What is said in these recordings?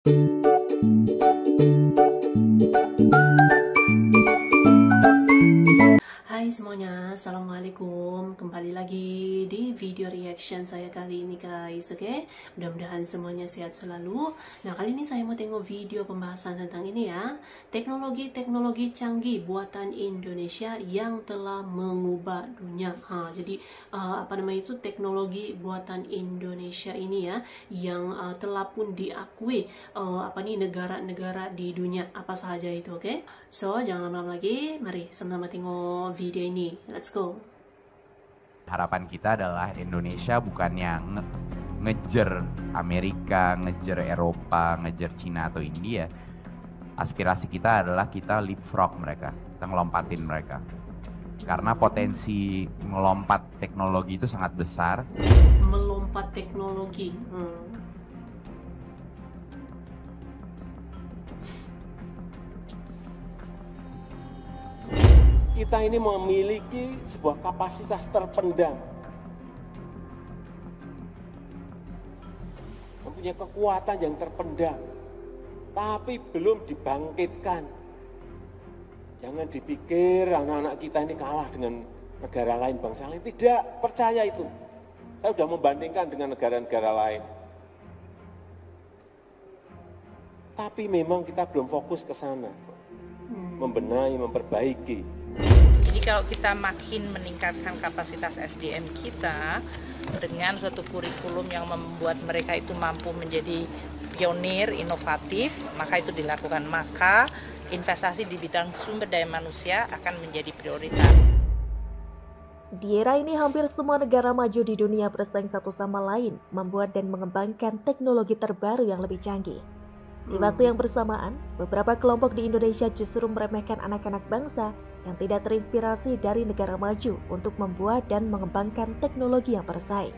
Hai semuanya, assalamualaikum. Kembali lagi di video reaction saya kali ini guys. Oke, mudah-mudahan semuanya sehat selalu. Nah, kali ini saya mau tengok video pembahasan tentang ini ya, teknologi-teknologi canggih buatan Indonesia yang telah mengubah dunia. Jadi teknologi buatan Indonesia ini ya, yang telah pun diakui negara-negara di dunia apa saja itu. Oke, so jangan lama-lama lagi, mari sama-sama tengok video ini. Let's go. Harapan kita adalah Indonesia bukannya ngejar Amerika, ngejar Eropa, ngejar Cina atau India. Aspirasi kita adalah kita leapfrog mereka, kita ngelompatin mereka. Karena potensi melompat teknologi itu sangat besar. Melompat teknologi. Kita ini memiliki sebuah kapasitas terpendam, mempunyai kekuatan yang terpendam, tapi belum dibangkitkan. Jangan dipikir anak-anak kita ini kalah dengan negara lain, bangsa lain. Tidak, percaya itu. Saya sudah membandingkan dengan negara-negara lain. Tapi memang kita belum fokus ke sana, membenahi, memperbaiki. Jadi kalau kita makin meningkatkan kapasitas SDM kita dengan suatu kurikulum yang membuat mereka itu mampu menjadi pionir, inovatif, maka itu dilakukan. Maka investasi di bidang sumber daya manusia akan menjadi prioritas. Di era ini hampir semua negara maju di dunia bersaing satu sama lain, membuat dan mengembangkan teknologi terbaru yang lebih canggih. Di waktu yang bersamaan, beberapa kelompok di Indonesia justru meremehkan anak-anak bangsa yang tidak terinspirasi dari negara maju untuk membuat dan mengembangkan teknologi yang bersaing.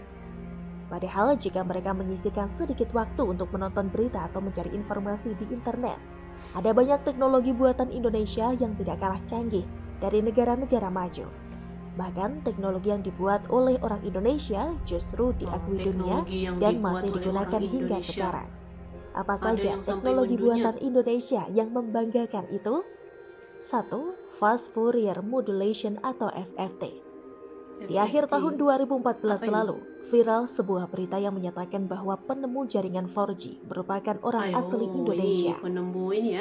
Padahal jika mereka menyisihkan sedikit waktu untuk menonton berita atau mencari informasi di internet, ada banyak teknologi buatan Indonesia yang tidak kalah canggih dari negara-negara maju. Bahkan teknologi yang dibuat oleh orang Indonesia justru diakui dunia dan masih digunakan hingga sekarang. Apa saja teknologi buatan Indonesia yang membanggakan itu? 1. Fast Fourier Modulation atau FFT. Di akhir tahun 2014 lalu, viral sebuah berita yang menyatakan bahwa penemu jaringan 4G merupakan orang asli Indonesia.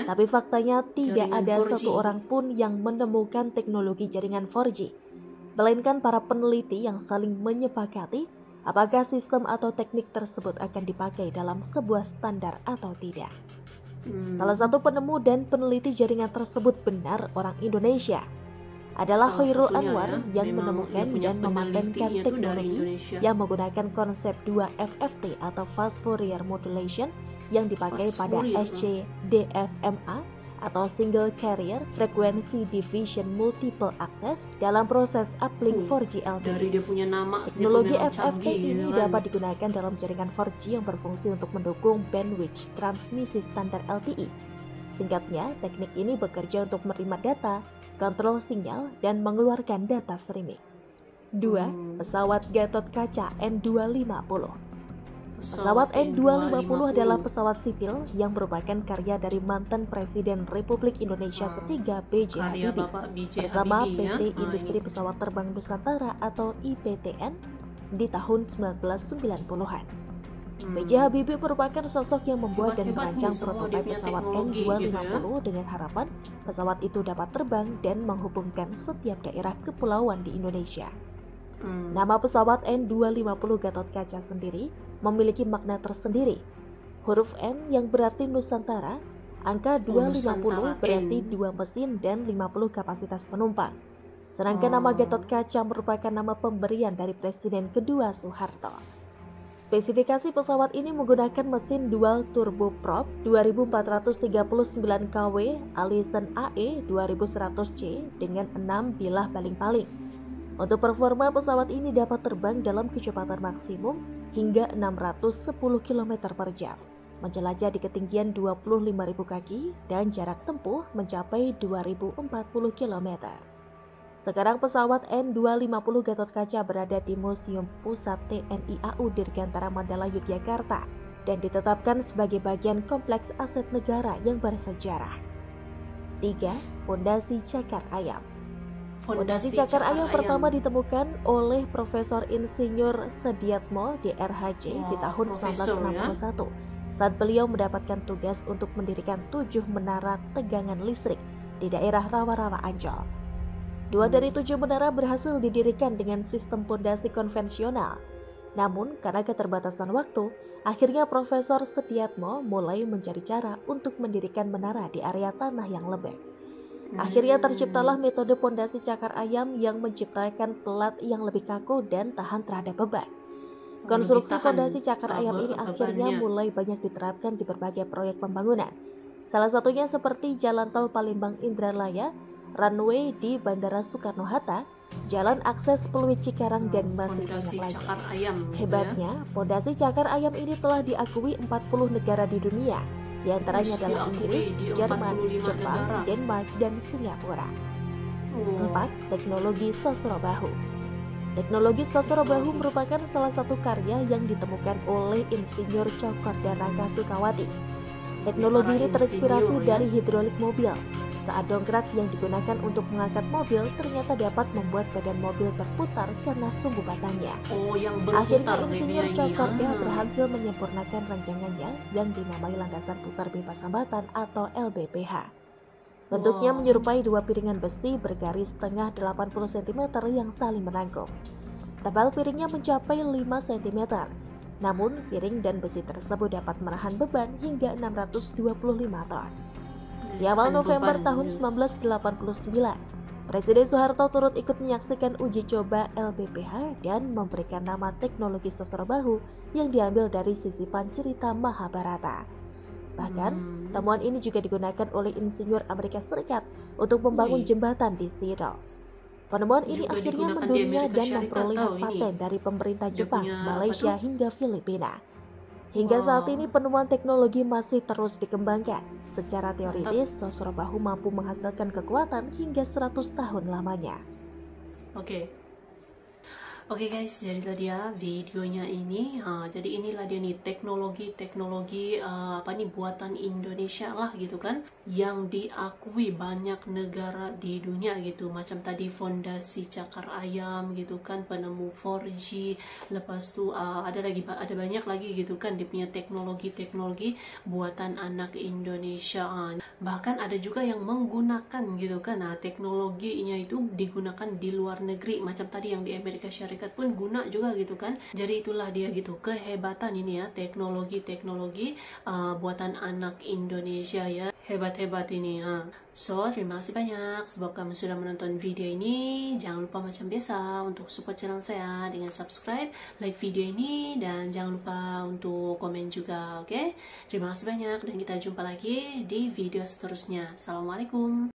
Tapi faktanya tidak ada satu orang pun yang menemukan teknologi jaringan 4G, melainkan para peneliti yang saling menyepakati apakah sistem atau teknik tersebut akan dipakai dalam sebuah standar atau tidak. Salah satu penemu dan peneliti jaringan tersebut benar orang Indonesia, adalah Hoirul Anwar yang menemukan dan mematenkan teknologi yang menggunakan konsep 2FFT atau Fast Fourier Modulation yang dipakai pada SCDFMA atau Single Carrier Frequency Division Multiple Access dalam proses uplink 4G LTE. Teknologi FFT ini dapat digunakan dalam jaringan 4G yang berfungsi untuk mendukung bandwidth transmisi standar LTE. Singkatnya, teknik ini bekerja untuk menerima data, kontrol sinyal, dan mengeluarkan data streaming. 2. Pesawat Gatot Kaca N250. Pesawat N250 adalah pesawat sipil yang merupakan karya dari mantan Presiden Republik Indonesia ketiga B.J. Habibie bersama PT Industri Pesawat Terbang Nusantara atau IPTN di tahun 1990-an. B.J. Habibie merupakan sosok yang membuat dan merancang prototipe pesawat N250 dengan harapan pesawat itu dapat terbang dan menghubungkan setiap daerah kepulauan di Indonesia. Nama pesawat N250 Gatot Kaca sendiri memiliki makna tersendiri. Huruf N yang berarti Nusantara, angka 250 berarti 2 mesin dan 50 kapasitas penumpang. Sedangkan nama Gatot Kaca merupakan nama pemberian dari Presiden kedua Soeharto. Spesifikasi pesawat ini menggunakan mesin dual turboprop 2439 kW Allison AE 2100C dengan 6 bilah baling-baling. Untuk performa pesawat ini dapat terbang dalam kecepatan maksimum hingga 610 km per jam, menjelajah di ketinggian 25.000 kaki dan jarak tempuh mencapai 2040 km. Sekarang pesawat N250 Gatot Kaca berada di Museum Pusat TNI AU Dirgantara Mandala, Yogyakarta. dan ditetapkan sebagai bagian kompleks aset negara yang bersejarah. 3. Pondasi Cakar Ayam. Pondasi Cakar Ayam pertama ditemukan oleh Profesor Insinyur Sediatmo di RHJ di tahun 1961 saat beliau mendapatkan tugas untuk mendirikan 7 menara tegangan listrik di daerah rawa-rawa Ancol. 2 dari 7 menara berhasil didirikan dengan sistem pondasi konvensional. Namun, karena keterbatasan waktu, akhirnya Profesor Sediatmo mulai mencari cara untuk mendirikan menara di area tanah yang lembek. Akhirnya terciptalah metode pondasi cakar ayam yang menciptakan pelat yang lebih kaku dan tahan terhadap beban. Konstruksi pondasi cakar ayam ini akhirnya mulai banyak diterapkan di berbagai proyek pembangunan. Salah satunya seperti Jalan Tol Palembang Indralaya, runway di Bandara Soekarno-Hatta, jalan akses Pluit Cikarang, dan masih banyak lagi. Hebatnya, pondasi cakar ayam ini telah diakui 40 negara di dunia, di antaranya adalah Inggris, Jerman, Jepang, Denmark, dan Singapura. 4. Teknologi Sosro Bahu. Teknologi Sosro Bahu merupakan salah satu karya yang ditemukan oleh Insinyur Cokor dan Rangga Sukawati. Teknologi ini terinspirasi dari hidrolik mobil. Saat dongkrak yang digunakan untuk mengangkat mobil ternyata dapat membuat badan mobil berputar karena sumbu batangnya. Akhirnya Insinyur Cokorda berhasil menyempurnakan rancangannya yang dinamai landasan putar bebas hambatan atau LBPH. Bentuknya menyerupai 2 piringan besi bergaris tengah 80 cm yang saling menanggung. Tebal piringnya mencapai 5 cm. Namun, piring dan besi tersebut dapat menahan beban hingga 625 ton. Di awal November tahun 1989, Presiden Soeharto turut ikut menyaksikan uji coba LBPH dan memberikan nama teknologi Sosro Bahu yang diambil dari sisipan cerita Mahabharata. Bahkan, temuan ini juga digunakan oleh insinyur Amerika Serikat untuk membangun jembatan di Seattle. Penemuan ini akhirnya mendunia dan memperoleh paten dari pemerintah Jepang, Malaysia, hingga Filipina. Hingga saat ini penemuan teknologi masih terus dikembangkan. Secara teoritis, Sosro Bahu mampu menghasilkan kekuatan hingga 100 tahun lamanya. Oke guys, jadilah dia videonya ini. Jadi inilah dia nih teknologi buatan Indonesia lah gitu kan, yang diakui banyak negara di dunia gitu. Macam tadi fondasi cakar ayam gitu kan, penemu 4G, lepas tuh ada banyak lagi gitu kan dia punya teknologi buatan anak Indonesia. Bahkan ada juga yang menggunakan gitu kan. Teknologinya itu digunakan di luar negeri, macam tadi yang di Amerika Syarikat pun guna juga gitu kan. Jadi itulah dia gitu kehebatan ini ya, teknologi buatan anak Indonesia ya, hebat ini. So terima kasih banyak sebab kamu sudah menonton video ini. Jangan lupa macam biasa untuk support channel saya dengan subscribe, like video ini, dan jangan lupa untuk komen juga. Oke, terima kasih banyak dan kita jumpa lagi di video seterusnya. Assalamualaikum.